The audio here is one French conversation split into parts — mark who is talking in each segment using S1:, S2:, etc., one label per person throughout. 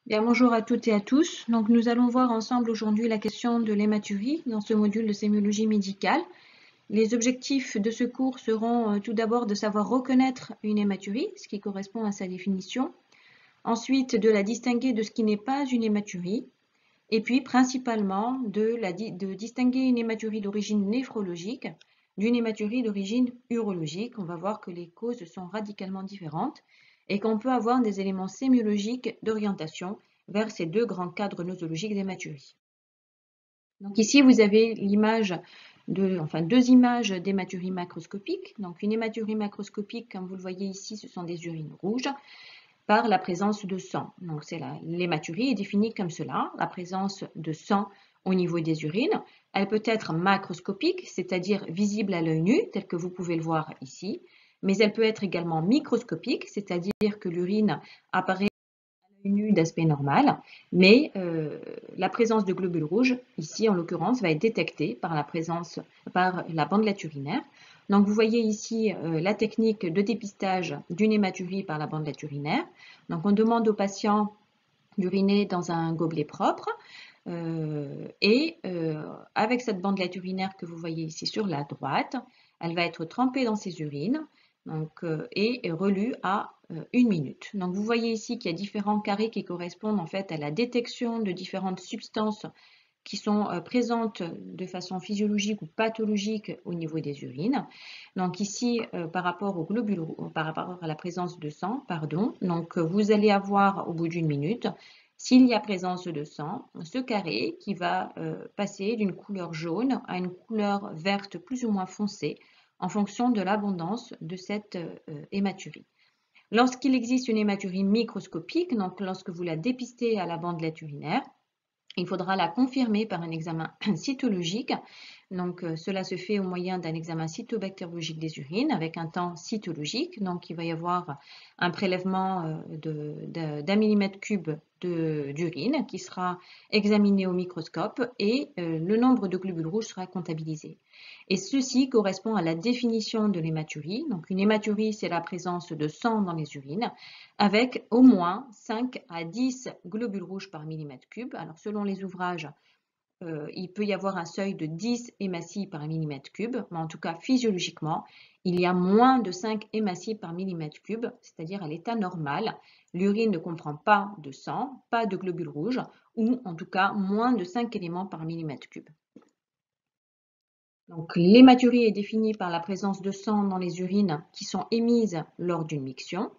S1: Bien, bonjour à toutes et à tous. Donc, nous allons voir ensemble aujourd'hui la question de l'hématurie dans ce module de sémiologie médicale. Les objectifs de ce cours seront tout d'abord de savoir reconnaître une hématurie, ce qui correspond à sa définition. Ensuite, de la distinguer de ce qui n'est pas une hématurie. Et puis, principalement, de distinguer une hématurie d'origine néphrologique d'une hématurie d'origine urologique. On va voir que les causes sont radicalement différentes et qu'on peut avoir des éléments sémiologiques d'orientation vers ces deux grands cadres nosologiques d'hématurie. Donc ici, vous avez deux images d'hématurie macroscopique. Donc une hématurie macroscopique, comme vous le voyez ici, ce sont des urines rouges par la présence de sang. Donc l'hématurie est définie comme cela, la présence de sang au niveau des urines. Elle peut être macroscopique, c'est-à-dire visible à l'œil nu, tel que vous pouvez le voir ici, mais elle peut être également microscopique, c'est-à-dire que l'urine apparaît à l'œil nu d'aspect normal, mais la présence de globules rouges, ici en l'occurrence, va être détectée par la bandelette urinaire. Donc vous voyez ici la technique de dépistage d'une hématurie par la bandelette urinaire. Donc on demande au patient d'uriner dans un gobelet propre avec cette bandelette urinaire que vous voyez ici sur la droite, elle va être trempée dans ses urines et relue à 1 minute. Donc vous voyez ici qu'il y a différents carrés qui correspondent en fait à la détection de différentes substances qui sont présentes de façon physiologique ou pathologique au niveau des urines. Donc ici, par rapport aux globules, par rapport à la présence de sang, pardon, donc vous allez avoir au bout d'1 minute, s'il y a présence de sang, ce carré qui va passer d'une couleur jaune à une couleur verte plus ou moins foncée en fonction de l'abondance de cette hématurie. Lorsqu'il existe une hématurie microscopique, donc lorsque vous la dépistez à la bandelette urinaire, il faudra la confirmer par un examen cytologique. Donc, cela se fait au moyen d'un examen cytobactériologique des urines avec un temps cytologique. Donc, il va y avoir un prélèvement d'un millimètre cube d'urine qui sera examiné au microscope et le nombre de globules rouges sera comptabilisé. Et ceci correspond à la définition de l'hématurie. Donc, une hématurie, c'est la présence de sang dans les urines avec au moins 5 à 10 globules rouges par millimètre cube. Alors, selon les ouvrages, il peut y avoir un seuil de 10 hématies par millimètre cube, mais en tout cas, physiologiquement, il y a moins de 5 hématies par millimètre cube, c'est-à-dire à l'état normal. L'urine ne comprend pas de sang, pas de globules rouges, ou en tout cas, moins de 5 éléments par millimètre cube. Donc, l'hématurie est définie par la présence de sang dans les urines qui sont émises lors d'une miction.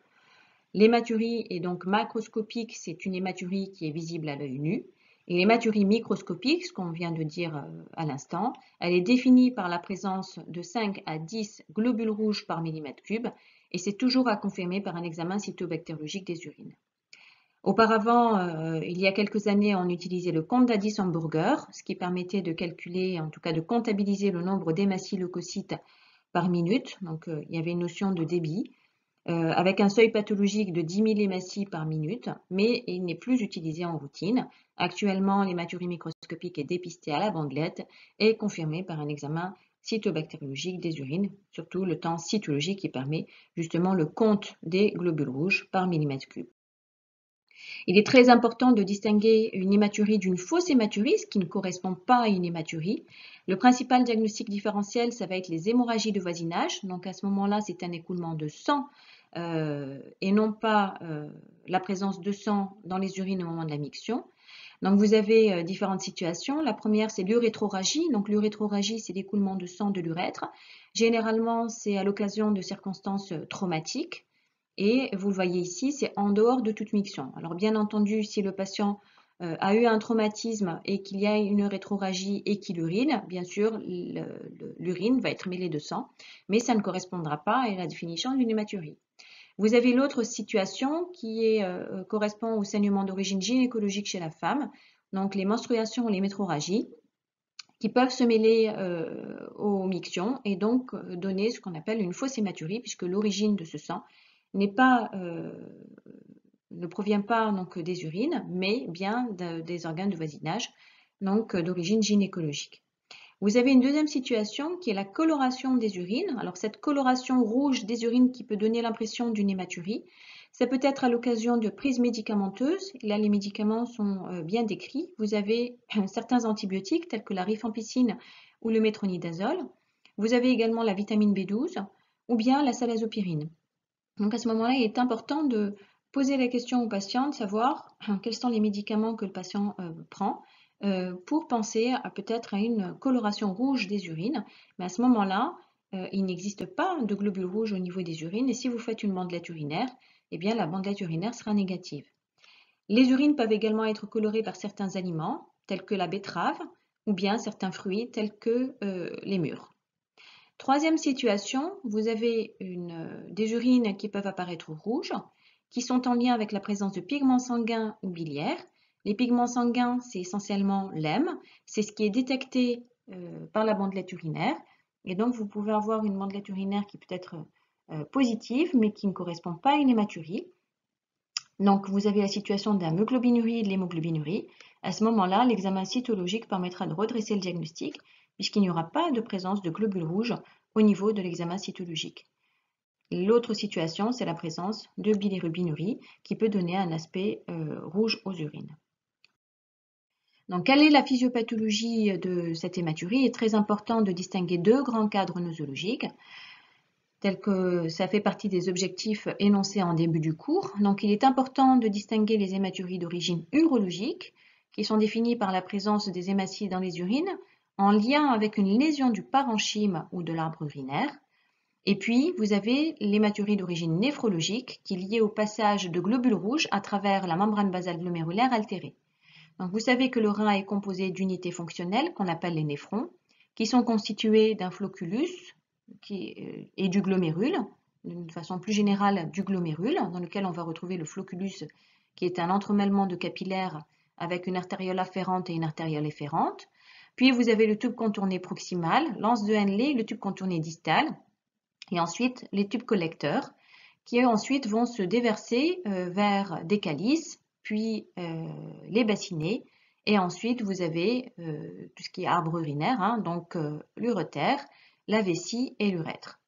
S1: L'hématurie est donc macroscopique, c'est une hématurie qui est visible à l'œil nu. Et l'hématurie microscopique, ce qu'on vient de dire à l'instant, elle est définie par la présence de 5 à 10 globules rouges par millimètre cube et c'est toujours à confirmer par un examen cytobactériologique des urines. Auparavant, il y a quelques années, on utilisait le compte d'Addis-Hamburger, ce qui permettait de calculer, en tout cas de comptabiliser le nombre d'hématies leucocytes par minute. Donc, il y avait une notion de débit avec un seuil pathologique de 10 000 hématies par minute, mais il n'est plus utilisé en routine. Actuellement, l'hématurie microscopique est dépistée à la bandelette et confirmée par un examen cytobactériologique des urines, surtout le temps cytologique qui permet justement le compte des globules rouges par millimètre cube. Il est très important de distinguer une hématurie d'une fausse hématurie, ce qui ne correspond pas à une hématurie. Le principal diagnostic différentiel, ça va être les hémorragies de voisinage. Donc à ce moment-là, c'est un écoulement de sang et non pas la présence de sang dans les urines au moment de la miction. Donc vous avez différentes situations. La première, c'est l'urétroragie. Donc l'urétroragie, c'est l'écoulement de sang de l'urètre. Généralement, c'est à l'occasion de circonstances traumatiques. Et vous le voyez ici, c'est en dehors de toute miction. Alors bien entendu, si le patient a eu un traumatisme et qu'il y a une rétroragie et qu'il urine, bien sûr, l'urine va être mêlée de sang, mais ça ne correspondra pas à la définition d'une hématurie. Vous avez l'autre situation qui correspond au saignement d'origine gynécologique chez la femme, donc les menstruations ou les métroragies, qui peuvent se mêler aux mictions et donc donner ce qu'on appelle une fausse hématurie, puisque l'origine de ce sang ne provient pas donc des urines, mais bien des organes de voisinage, donc d'origine gynécologique. Vous avez une deuxième situation qui est la coloration des urines. Alors cette coloration rouge des urines qui peut donner l'impression d'une hématurie, Ça peut être à l'occasion de prises médicamenteuses. Là, les médicaments sont bien décrits. Vous avez certains antibiotiques tels que la rifampicine ou le métronidazole. Vous avez également la vitamine B12 ou bien la salazopyrine. Donc à ce moment-là, il est important de poser la question au patient de savoir quels sont les médicaments que le patient prend pour penser peut-être à une coloration rouge des urines. Mais à ce moment-là, il n'existe pas de globules rouges au niveau des urines et si vous faites une bandelette urinaire, eh bien la bandelette urinaire sera négative. Les urines peuvent également être colorées par certains aliments tels que la betterave ou bien certains fruits tels que les mûres. Troisième situation, vous avez des urines qui peuvent apparaître rouges, qui sont en lien avec la présence de pigments sanguins ou biliaires. Les pigments sanguins, c'est essentiellement l'hème, c'est ce qui est détecté par la bandelette urinaire. Et donc, vous pouvez avoir une bandelette urinaire qui peut être positive, mais qui ne correspond pas à une hématurie. Donc, vous avez la situation d'hémoglobinurie et de l'hémoglobinurie. À ce moment-là, l'examen cytologique permettra de redresser le diagnostic puisqu'il n'y aura pas de présence de globules rouges au niveau de l'examen cytologique. L'autre situation, c'est la présence de bilirubinurie qui peut donner un aspect rouge aux urines. Donc, quelle est la physiopathologie de cette hématurie? Il est très important de distinguer deux grands cadres nosologiques, tels que ça fait partie des objectifs énoncés en début du cours. Donc, il est important de distinguer les hématuries d'origine urologique, qui sont définies par la présence des hématies dans les urines, en lien avec une lésion du parenchyme ou de l'arbre urinaire. Et puis, vous avez l'hématurie d'origine néphrologique, qui est liée au passage de globules rouges à travers la membrane basale glomérulaire altérée. Donc, vous savez que le rein est composé d'unités fonctionnelles qu'on appelle les néphrons, qui sont constitués d'un flocculus et du glomérule, d'une façon plus générale du glomérule, dans lequel on va retrouver le flocculus, qui est un entremêlement de capillaires avec une artériole afférente et une artériole efférente. Puis vous avez le tube contourné proximal, l'anse de Henle, le tube contourné distal, et ensuite les tubes collecteurs, qui ensuite vont se déverser vers des calices, puis les bassinets, et ensuite vous avez tout ce qui est arbre urinaire, hein, donc l'urétère, la vessie et l'urètre.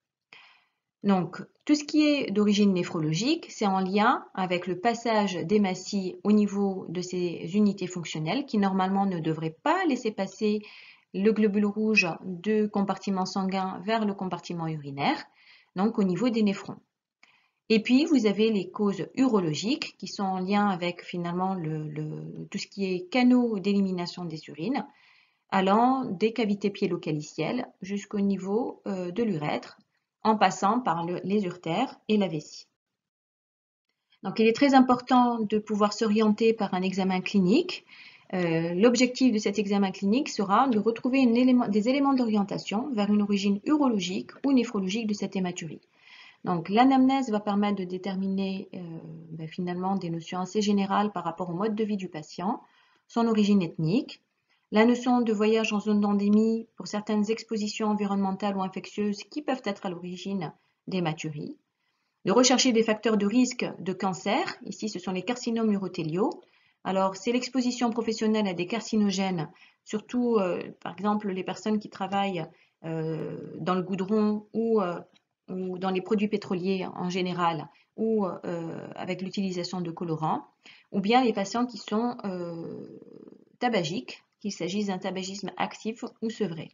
S1: Donc, tout ce qui est d'origine néphrologique, c'est en lien avec le passage d'hématies au niveau de ces unités fonctionnelles qui normalement ne devraient pas laisser passer le globule rouge du compartiment sanguin vers le compartiment urinaire, donc au niveau des néphrons. Et puis, vous avez les causes urologiques qui sont en lien avec finalement tout ce qui est canaux d'élimination des urines, allant des cavités piélo-calicielles jusqu'au niveau de l'urètre, en passant par les uretères et la vessie. Donc, il est très important de pouvoir s'orienter par un examen clinique. L'objectif de cet examen clinique sera de retrouver des éléments d'orientation vers une origine urologique ou néphrologique de cette hématurie. Donc, l'anamnèse va permettre de déterminer finalement des notions assez générales par rapport au mode de vie du patient, son origine ethnique, la notion de voyage en zone d'endémie pour certaines expositions environnementales ou infectieuses qui peuvent être à l'origine d'hématuries, de rechercher des facteurs de risque de cancer, ici ce sont les carcinomes urothéliaux. Alors c'est l'exposition professionnelle à des carcinogènes, surtout par exemple les personnes qui travaillent dans le goudron ou dans les produits pétroliers en général, ou avec l'utilisation de colorants, ou bien les patients qui sont tabagiques, qu'il s'agisse d'un tabagisme actif ou sevré.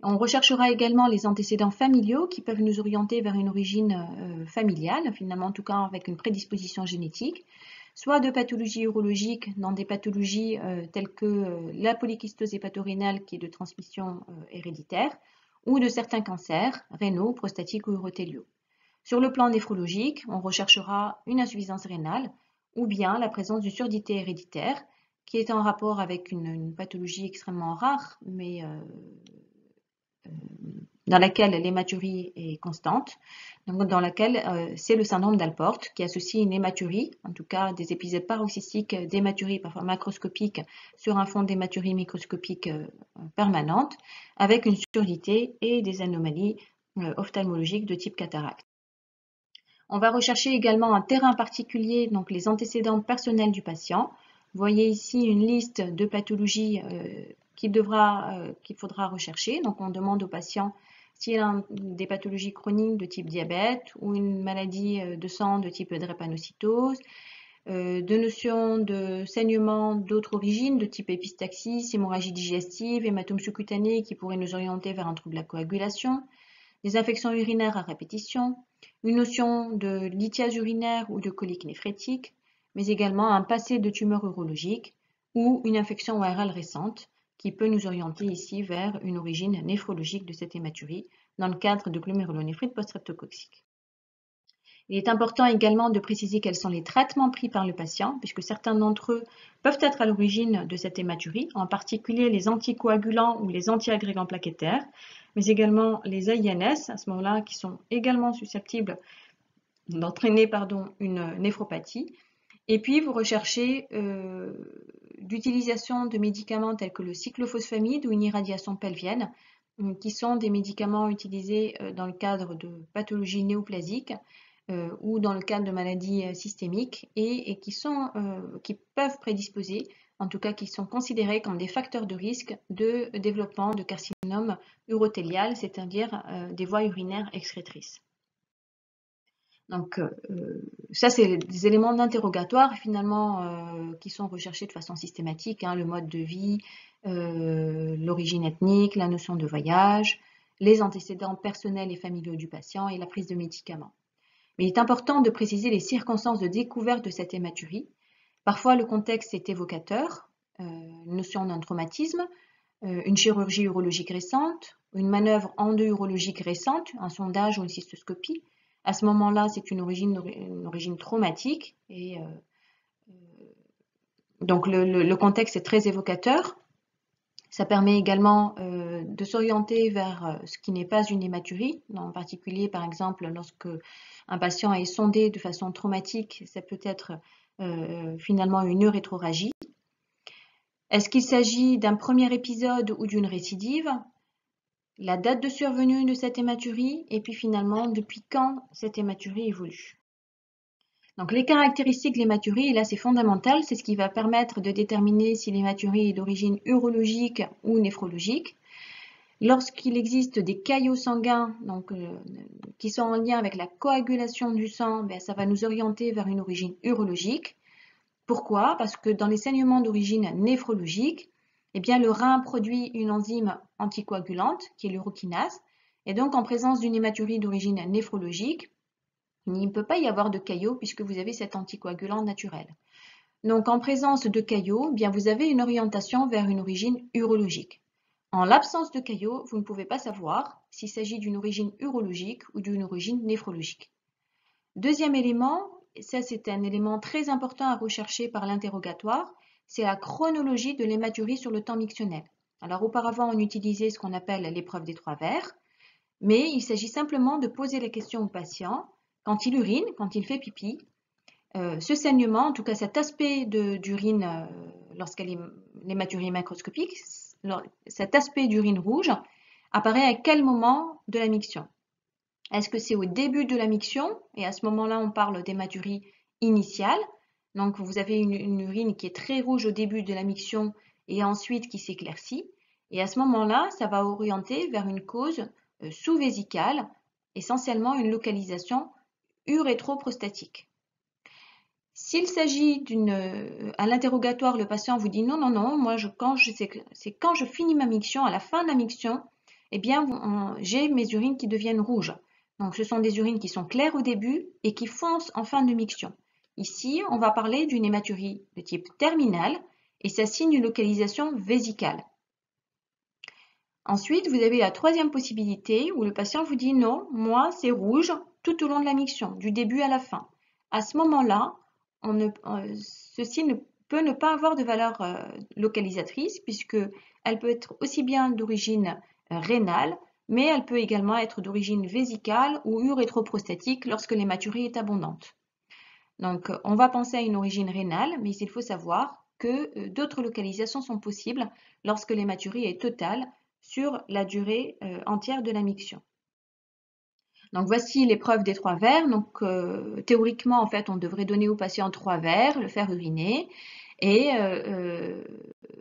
S1: On recherchera également les antécédents familiaux qui peuvent nous orienter vers une origine familiale, finalement en tout cas avec une prédisposition génétique, soit de pathologies urologiques dans des pathologies telles que la polykystose hépatorénale qui est de transmission héréditaire, ou de certains cancers rénaux, prostatiques ou urothéliaux. Sur le plan néphrologique, on recherchera une insuffisance rénale ou bien la présence d'une surdité héréditaire qui est en rapport avec une pathologie extrêmement rare, mais dans laquelle l'hématurie est constante, donc dans laquelle c'est le syndrome d'Alport qui associe une hématurie, en tout cas des épisodes paroxystiques d'hématurie parfois macroscopique sur un fond d'hématurie microscopique permanente, avec une surdité et des anomalies ophtalmologiques de type cataracte. On va rechercher également un terrain particulier, donc les antécédents personnels du patient. Vous voyez ici une liste de pathologies qu'il faudra rechercher. Donc on demande au patient style des pathologies chroniques de type diabète ou une maladie de sang de type drépanocytose, de notions de saignement d'autres origines de type épistaxie, hémorragie digestive, hématome sous-cutané qui pourrait nous orienter vers un trouble de la coagulation, des infections urinaires à répétition, une notion de lithiase urinaire ou de colique néphrétique, mais également un passé de tumeur urologique ou une infection ORL récente qui peut nous orienter ici vers une origine néphrologique de cette hématurie dans le cadre de glomérulonéphrite post-streptococcique. Il est important également de préciser quels sont les traitements pris par le patient, puisque certains d'entre eux peuvent être à l'origine de cette hématurie, en particulier les anticoagulants ou les antiagrégants plaquettaires, mais également les AINS, à ce moment-là, qui sont également susceptibles d'entraîner une néphropathie. Et puis, vous recherchez l'utilisation de médicaments tels que le cyclophosphamide ou une irradiation pelvienne, qui sont des médicaments utilisés dans le cadre de pathologies néoplasiques ou dans le cadre de maladies systémiques et qui peuvent prédisposer, en tout cas qui sont considérés comme des facteurs de risque de développement de carcinome urothélial, c'est-à-dire des voies urinaires excrétrices. Donc ça, c'est des éléments d'interrogatoire finalement qui sont recherchés de façon systématique, le mode de vie, l'origine ethnique, la notion de voyage, les antécédents personnels et familiaux du patient et la prise de médicaments. Mais il est important de préciser les circonstances de découverte de cette hématurie. Parfois, le contexte est évocateur, une notion d'un traumatisme, une chirurgie urologique récente, une manœuvre endo-urologique récente, un sondage ou une cystoscopie. À ce moment-là, c'est une origine traumatique et donc le contexte est très évocateur. Ça permet également de s'orienter vers ce qui n'est pas une hématurie, en particulier par exemple lorsque un patient est sondé de façon traumatique, ça peut être finalement une urétroragie. Est-ce qu'il s'agit d'un premier épisode ou d'une récidive? La date de survenue de cette hématurie et puis finalement depuis quand cette hématurie évolue. Donc les caractéristiques de l'hématurie, et là c'est fondamental, c'est ce qui va permettre de déterminer si l'hématurie est d'origine urologique ou néphrologique. Lorsqu'il existe des caillots sanguins qui sont en lien avec la coagulation du sang, ça va nous orienter vers une origine urologique. Pourquoi? Parce que dans les saignements d'origine néphrologique, le rein produit une enzyme anticoagulante qui est l'urokinase. Et donc en présence d'une hématurie d'origine néphrologique, il ne peut pas y avoir de caillots puisque vous avez cet anticoagulant naturel. Donc en présence de caillots, vous avez une orientation vers une origine urologique. En l'absence de caillots, vous ne pouvez pas savoir s'il s'agit d'une origine urologique ou d'une origine néphrologique. Deuxième élément, ça c'est un élément très important à rechercher par l'interrogatoire, c'est la chronologie de l'hématurie sur le temps mictionnel. Alors auparavant, on utilisait ce qu'on appelle l'épreuve des 3 verres, mais il s'agit simplement de poser la question au patient, quand il urine, quand il fait pipi, ce saignement, en tout cas cet aspect d'urine lorsqu'elle est l'hématurie macroscopique, cet aspect d'urine rouge apparaît à quel moment de la miction? Est-ce que c'est au début de la miction? Et à ce moment-là, on parle d'hématurie initiale. Donc, vous avez une urine qui est très rouge au début de la miction et ensuite qui s'éclaircit. Et à ce moment-là, ça va orienter vers une cause sous-vésicale, essentiellement une localisation urétroprostatique. S'il s'agit à l'interrogatoire, le patient vous dit non, moi c'est quand je finis ma miction, à la fin de la miction, j'ai mes urines qui deviennent rouges. Donc ce sont des urines qui sont claires au début et qui foncent en fin de miction. Ici, on va parler d'une hématurie de type terminal et ça signe une localisation vésicale. Ensuite, vous avez la troisième possibilité où le patient vous dit non, moi c'est rouge tout au long de la miction, du début à la fin. À ce moment-là, ceci peut ne pas avoir de valeur localisatrice puisqu'elle peut être aussi bien d'origine rénale, mais elle peut également être d'origine vésicale ou urétroprostatique lorsque l'hématurie est abondante. Donc, on va penser à une origine rénale, mais il faut savoir que d'autres localisations sont possibles lorsque l'hématurie est totale sur la durée entière de la miction. Donc voici l'épreuve des 3 verres. Donc théoriquement, en fait, on devrait donner au patient 3 verres, le faire uriner, et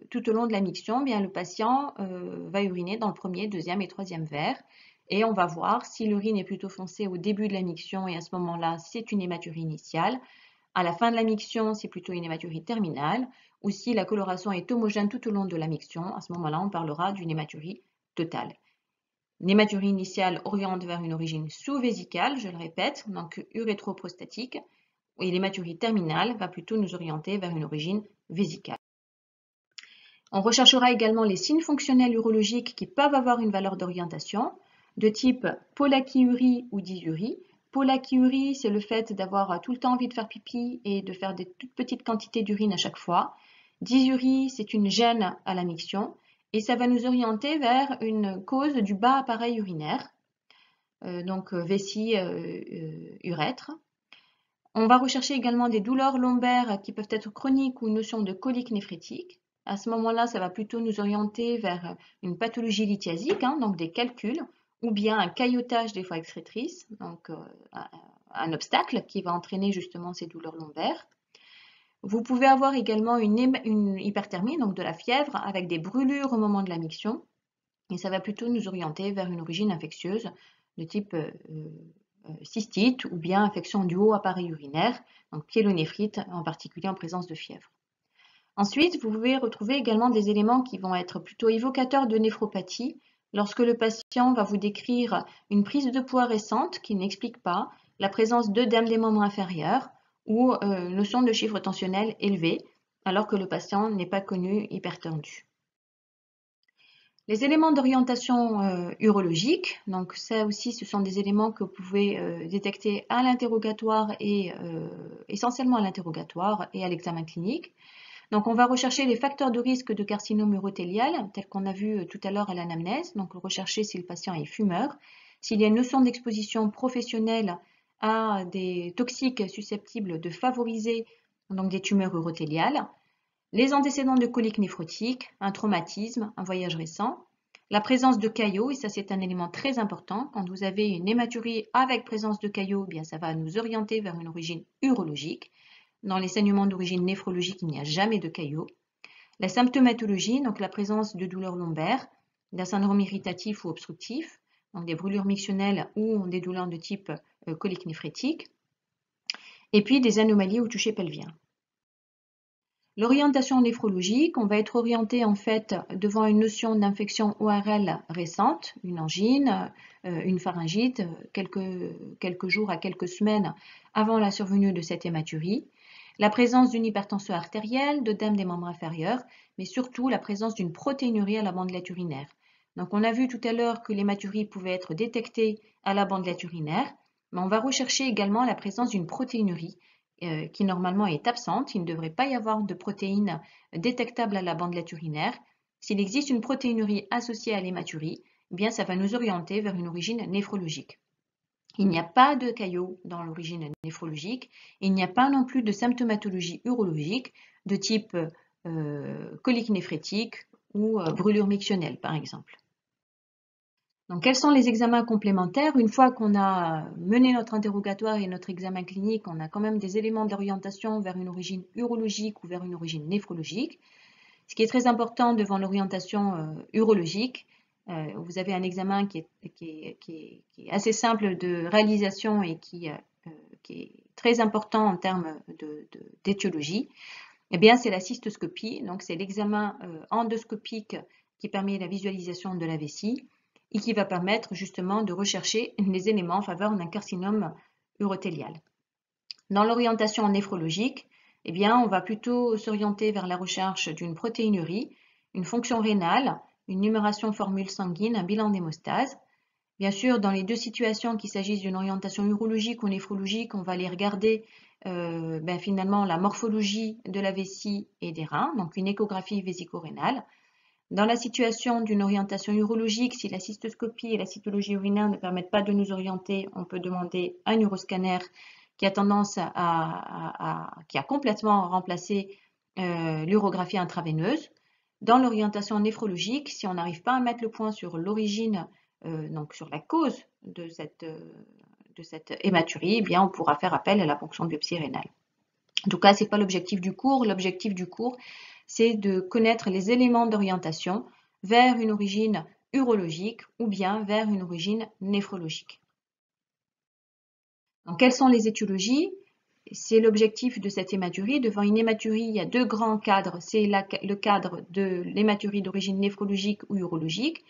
S1: tout au long de la miction, le patient va uriner dans le premier, deuxième et troisième verre. Et on va voir si l'urine est plutôt foncée au début de la miction et à ce moment-là, c'est une hématurie initiale. À la fin de la miction, c'est plutôt une hématurie terminale. Ou si la coloration est homogène tout au long de la miction, à ce moment-là, on parlera d'une hématurie totale. L'hématurie initiale oriente vers une origine sous-vésicale, je le répète, donc urétroprostatique, et l'hématurie terminale va plutôt nous orienter vers une origine vésicale. On recherchera également les signes fonctionnels urologiques qui peuvent avoir une valeur d'orientation, de type polachyurie ou dysurie. Polachyurie, c'est le fait d'avoir tout le temps envie de faire pipi et de faire des toutes petites quantités d'urine à chaque fois. Dysurie, c'est une gêne à la miction et ça va nous orienter vers une cause du bas appareil urinaire, donc vessie, urètre. On va rechercher également des douleurs lombaires qui peuvent être chroniques ou une notion de colique néphrétique. À ce moment-là, ça va plutôt nous orienter vers une pathologie lithiasique, donc des calculs, ou bien un caillotage des voies excrétrices, donc un obstacle qui va entraîner justement ces douleurs lombaires. Vous pouvez avoir également une hyperthermie, donc de la fièvre, avec des brûlures au moment de la miction, et ça va plutôt nous orienter vers une origine infectieuse de type cystite ou bien infection du haut appareil urinaire, donc pyélonéphrite en particulier en présence de fièvre. Ensuite, vous pouvez retrouver également des éléments qui vont être plutôt évocateurs de néphropathie lorsque le patient va vous décrire une prise de poids récente qui n'explique pas la présence d'œdème des membres inférieurs ou notion de chiffre tensionnel élevé alors que le patient n'est pas connu hypertendu. Les éléments d'orientation urologique, donc ça aussi ce sont des éléments que vous pouvez détecter à l'interrogatoire et essentiellement à l'interrogatoire et à l'examen clinique. Donc on va rechercher les facteurs de risque de carcinome urothélial, tel qu'on a vu tout à l'heure à l'anamnèse, donc rechercher si le patient est fumeur, s'il y a une notion d'exposition professionnelle à des toxiques susceptibles de favoriser donc des tumeurs urothéliales, les antécédents de colique néphrotique, un traumatisme, un voyage récent, la présence de caillots, et ça c'est un élément très important, quand vous avez une hématurie avec présence de caillots, bien ça va nous orienter vers une origine urologique. Dans les saignements d'origine néphrologique, il n'y a jamais de caillots. La symptomatologie, donc la présence de douleurs lombaires, d'un syndrome irritatif ou obstructif, donc des brûlures mictionnelles ou des douleurs de type colique néphrétique, et puis des anomalies au toucher pelvien. L'orientation néphrologique, on va être orienté en fait devant une notion d'infection ORL récente, une angine, une pharyngite, quelques jours à quelques semaines avant la survenue de cette hématurie, la présence d'une hypertension artérielle, d'œdème des membres inférieurs, mais surtout la présence d'une protéinurie à la bandelette urinaire. Donc on a vu tout à l'heure que l'hématurie pouvait être détectée à la bandelette urinaire, mais on va rechercher également la présence d'une protéinurie qui normalement est absente. Il ne devrait pas y avoir de protéines détectables à la bandelette urinaire. S'il existe une protéinurie associée à l'hématurie, eh bien ça va nous orienter vers une origine néphrologique. Il n'y a pas de caillots dans l'origine néphrologique. Il n'y a pas non plus de symptomatologie urologique de type colique néphrétique ou brûlure mictionnelle, par exemple. Donc, quels sont les examens complémentaires? Une fois qu'on a mené notre interrogatoire et notre examen clinique, on a quand même des éléments d'orientation vers une origine urologique ou vers une origine néphrologique. Ce qui est très important devant l'orientation urologique, vous avez un examen qui est assez simple de réalisation et qui est très important en termes d'étiologie. Eh bien, c'est la cystoscopie. Donc, c'est l'examen endoscopique qui permet la visualisation de la vessie et qui va permettre justement de rechercher les éléments en faveur d'un carcinome urothélial. Dans l'orientation néphrologique, eh bien, on va plutôt s'orienter vers la recherche d'une protéinurie, une fonction rénale, une numération formule sanguine, un bilan d'hémostase. Bien sûr, dans les deux situations, qu'il s'agisse d'une orientation urologique ou néphrologique, on va aller regarder finalement la morphologie de la vessie et des reins, donc une échographie vésico-rénale. Dans la situation d'une orientation urologique, si la cystoscopie et la cytologie urinaire ne permettent pas de nous orienter, on peut demander un uroscanner qui a tendance qui a complètement remplacé l'urographie intraveineuse. Dans l'orientation néphrologique, si on n'arrive pas à mettre le point sur l'origine, donc sur la cause de cette hématurie, eh bien on pourra faire appel à la ponction de biopsie rénale. En tout cas, ce n'est pas l'objectif du cours. L'objectif du cours, c'est de connaître les éléments d'orientation vers une origine urologique ou bien vers une origine néphrologique. Donc, quelles sont les étiologies? C'est l'objectif de cette hématurie. Devant une hématurie, il y a deux grands cadres. C'est le cadre de l'hématurie d'origine néphrologique ou urologique.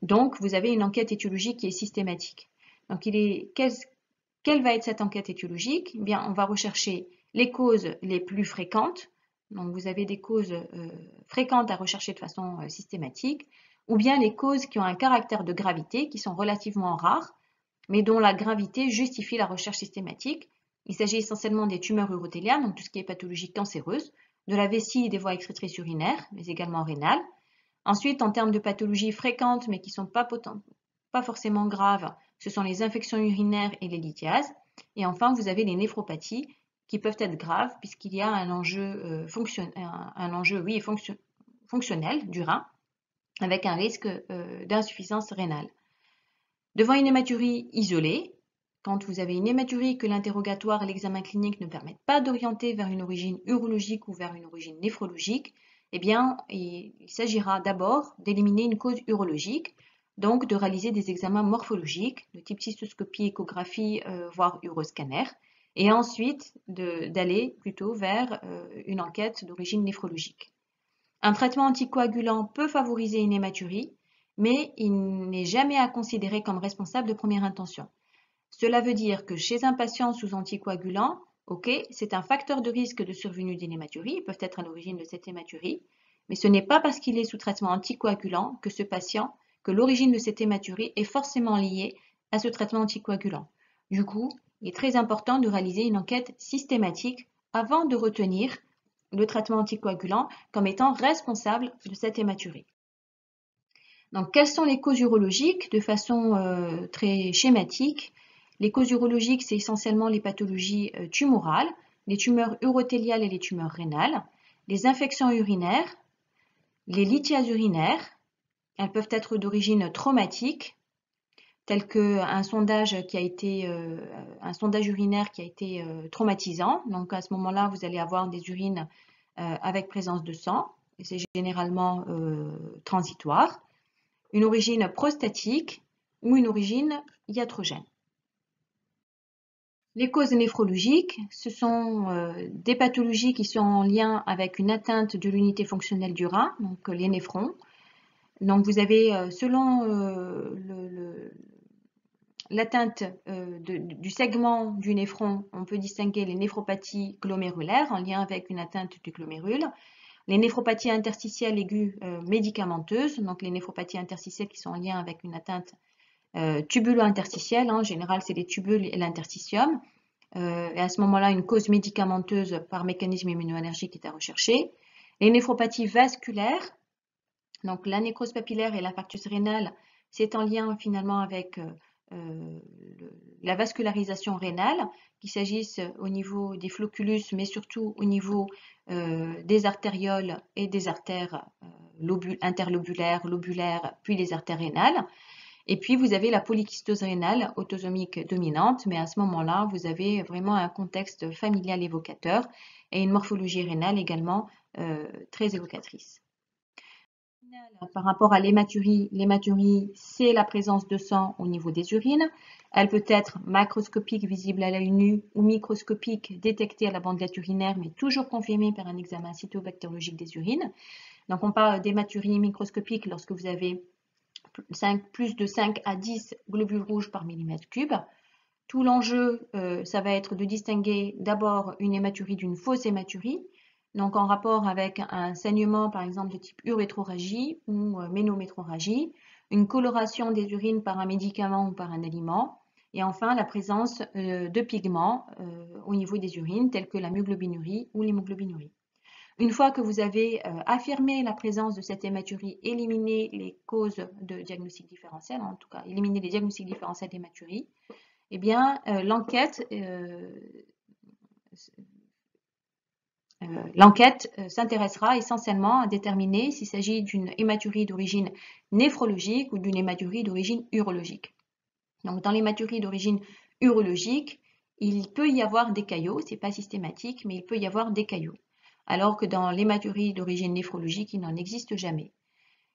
S1: Donc, vous avez une enquête étiologique qui est systématique. Donc, quelle va être cette enquête étiologique? Eh bien, on va rechercher les causes les plus fréquentes. Donc, vous avez des causes fréquentes à rechercher de façon systématique, ou bien les causes qui ont un caractère de gravité, qui sont relativement rares, mais dont la gravité justifie la recherche systématique. Il s'agit essentiellement des tumeurs urothéliales, donc tout ce qui est pathologie cancéreuse, de la vessie des voies excrétrices urinaires, mais également rénales. Ensuite, en termes de pathologies fréquentes, mais qui ne sont pas forcément graves, ce sont les infections urinaires et les lithiases. Et enfin, vous avez les néphropathies qui peuvent être graves puisqu'il y a un enjeu, fonctionnel du rein avec un risque d'insuffisance rénale. Devant une hématurie isolée, quand vous avez une hématurie que l'interrogatoire et l'examen clinique ne permettent pas d'orienter vers une origine urologique ou vers une origine néphrologique, eh bien, il s'agira d'abord d'éliminer une cause urologique, donc de réaliser des examens morphologiques de type cystoscopie, échographie, voire uroscanner, et ensuite d'aller plutôt vers une enquête d'origine néphrologique. Un traitement anticoagulant peut favoriser une hématurie, mais il n'est jamais à considérer comme responsable de première intention. Cela veut dire que chez un patient sous anticoagulant, ok, c'est un facteur de risque de survenue d'une hématurie, ils peuvent être à l'origine de cette hématurie, mais ce n'est pas parce qu'il est sous traitement anticoagulant que l'origine de cette hématurie est forcément liée à ce traitement anticoagulant. Du coup, il est très important de réaliser une enquête systématique avant de retenir le traitement anticoagulant comme étant responsable de cette hématurie. Donc, quelles sont les causes urologiques? De façon très schématique, les causes urologiques, c'est essentiellement les pathologies tumorales, les tumeurs urothéliales et les tumeurs rénales, les infections urinaires, les lithiases urinaires. Elles peuvent être d'origine traumatique, tel qu'un sondage urinaire qui a été traumatisant. Donc, à ce moment-là, vous allez avoir des urines avec présence de sang, et c'est généralement transitoire, une origine prostatique ou une origine iatrogène. Les causes néphrologiques, ce sont des pathologies qui sont en lien avec une atteinte de l'unité fonctionnelle du rein, donc les néphrons. Donc vous avez, selon l'atteinte du segment du néphron, on peut distinguer les néphropathies glomérulaires en lien avec une atteinte du glomérule, les néphropathies interstitielles aiguës médicamenteuses, donc les néphropathies interstitielles qui sont en lien avec une atteinte tubulo-interstitielle, en général c'est les tubules et l'interstitium, et à ce moment-là une cause médicamenteuse par mécanisme immunoallergique est à rechercher. Les néphropathies vasculaires, donc la nécrose papillaire et l'infarctus rénal, c'est en lien finalement avec la vascularisation rénale, qu'il s'agisse au niveau des flocculus, mais surtout au niveau des artérioles et des artères interlobulaires, lobulaires, puis les artères rénales. Et puis, vous avez la polykystose rénale autosomique dominante, mais à ce moment-là, vous avez vraiment un contexte familial évocateur et une morphologie rénale également très évocatrice. Par rapport à l'hématurie, c'est la présence de sang au niveau des urines. Elle peut être macroscopique, visible à l'œil nu, ou microscopique, détectée à la bandelette urinaire, mais toujours confirmée par un examen cytobactériologique des urines. Donc, on parle d'hématurie microscopique lorsque vous avez plus de 5 à 10 globules rouges par millimètre cube. Tout l'enjeu, ça va être de distinguer d'abord une hématurie d'une fausse hématurie, donc en rapport avec un saignement par exemple de type urétroragie ou ménométroragie, une coloration des urines par un médicament ou par un aliment, et enfin la présence de pigments au niveau des urines tels que la myoglobinurie ou l'hémoglobinurie. Une fois que vous avez affirmé la présence de cette hématurie, éliminé les causes de diagnostic différentiel, en tout cas éliminé les diagnostics différentiels d'hématurie, eh bien l'enquête s'intéressera essentiellement à déterminer s'il s'agit d'une hématurie d'origine néphrologique ou d'une hématurie d'origine urologique. Donc dans l'hématurie d'origine urologique, il peut y avoir des caillots, ce n'est pas systématique, mais il peut y avoir des caillots, alors que dans l'hématurie d'origine néphrologique, il n'en existe jamais.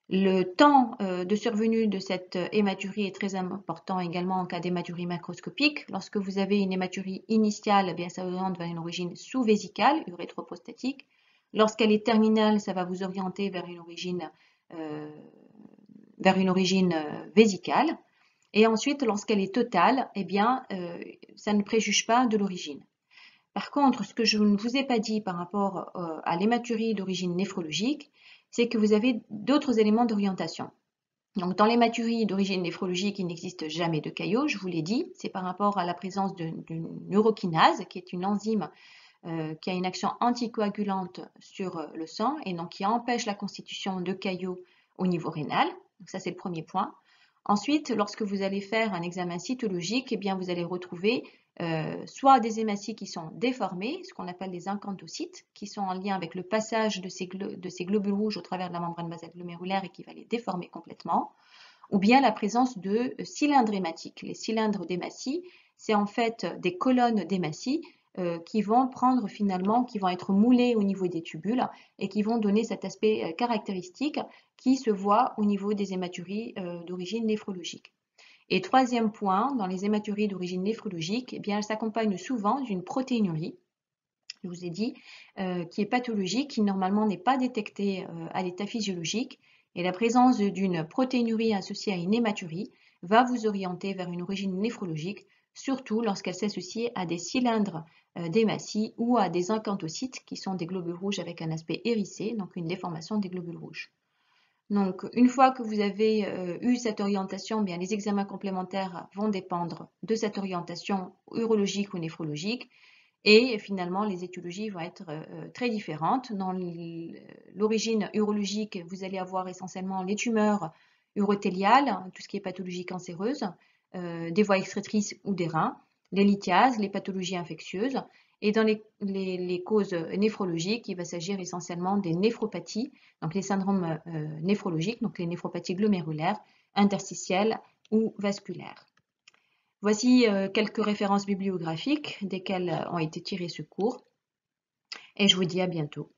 S1: Le temps de survenue de cette hématurie est très important également en cas d'hématurie macroscopique. Lorsque vous avez une hématurie initiale, eh bien, ça oriente vers une origine sous-vésicale, urétroprostatique. Lorsqu'elle est terminale, ça va vous orienter vers une origine vésicale. Et ensuite, lorsqu'elle est totale, eh bien, ça ne préjuge pas de l'origine. Par contre, ce que je ne vous ai pas dit par rapport à l'hématurie d'origine néphrologique, c'est que vous avez d'autres éléments d'orientation. Donc, dans l'hématurie d'origine néphrologique, il n'existe jamais de caillot, je vous l'ai dit, c'est par rapport à la présence d'une neurokinase, qui est une enzyme qui a une action anticoagulante sur le sang et donc qui empêche la constitution de caillots au niveau rénal. Donc ça, c'est le premier point. Ensuite, lorsque vous allez faire un examen cytologique, eh bien, vous allez retrouver soit des hématies qui sont déformées, ce qu'on appelle des incanthocytes, qui sont en lien avec le passage de ces globules rouges au travers de la membrane basale glomérulaire et qui va les déformer complètement, ou bien la présence de cylindres hématiques. Les cylindres d'hématie, c'est en fait des colonnes d'hématie qui vont prendre finalement, qui vont être moulées au niveau des tubules et qui vont donner cet aspect caractéristique qui se voit au niveau des hématuries d'origine néphrologique. Et troisième point, dans les hématuries d'origine néphrologique, eh bien, elles s'accompagnent souvent d'une protéinurie, je vous ai dit, qui est pathologique, qui normalement n'est pas détectée à l'état physiologique. Et la présence d'une protéinurie associée à une hématurie va vous orienter vers une origine néphrologique, surtout lorsqu'elle s'associe à des cylindres d'hématie ou à des incanthocytes, qui sont des globules rouges avec un aspect hérissé, donc une déformation des globules rouges. Donc, une fois que vous avez eu cette orientation, bien, les examens complémentaires vont dépendre de cette orientation urologique ou néphrologique. Et finalement, les étiologies vont être très différentes. Dans l'origine urologique, vous allez avoir essentiellement les tumeurs urothéliales, tout ce qui est pathologie cancéreuse, des voies excrétrices ou des reins, les lithiases, les pathologies infectieuses. Et dans les causes néphrologiques, il va s'agir essentiellement des néphropathies, donc les syndromes néphrologiques, donc les néphropathies glomérulaires, interstitielles ou vasculaires. Voici quelques références bibliographiques desquelles ont été tirés ce cours et je vous dis à bientôt.